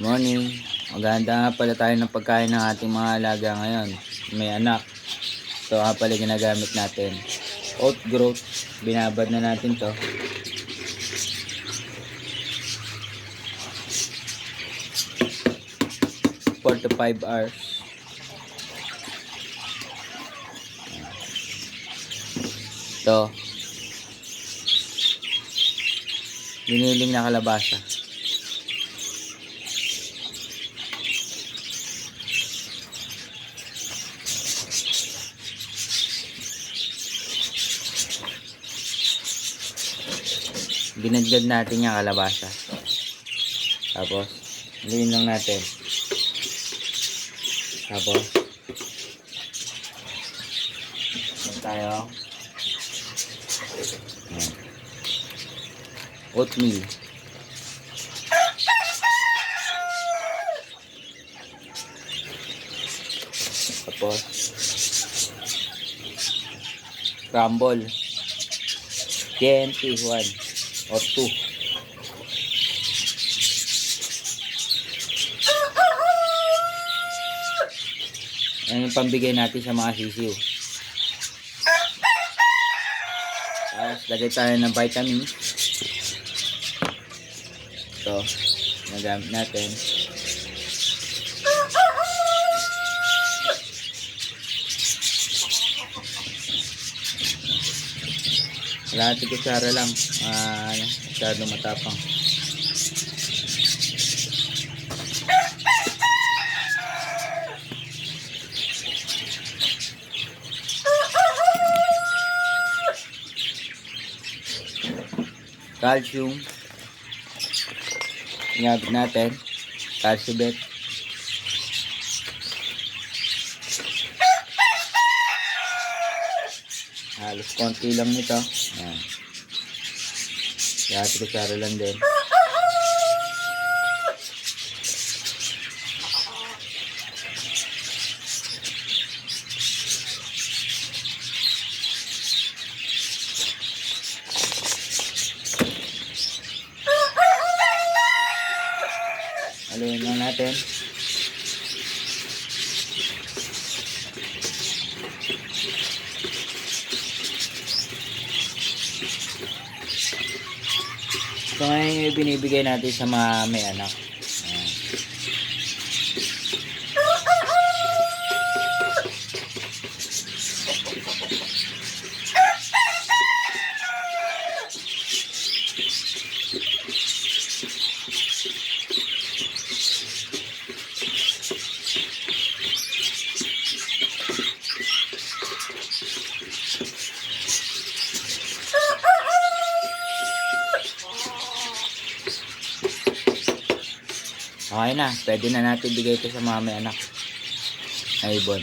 Morning. Maganda nga pala tayo ng pagkain ng ating mga alaga ngayon. May anak. Ito nga pala ginagamit natin. Oat growth. Binabad na natin to. For to 5 hours. Ito. Giniling na kalabasa. Ginadgad natin yung kalabasa. Tapos, haluin lang natin. Tapos, tayo. Oatmeal. Tapos, crumble. TNT 1 or 2. Yan yung pambigay natin sa mga sisiw. Tapos lagay tayo ng vitamins. Ito, nagamit natin. Kalahati kutsara lang. Masyadong matapang. Calcium. Ginamit natin. Calcibet. Halos konti lang nito. Ayan. Kalahati kutsara lang din. Haluin lang natin. So ngayon yung binibigay natin sa mga may anak. Ayan. Okay na, pwede na natin bigay ito sa mga may anak na ibon.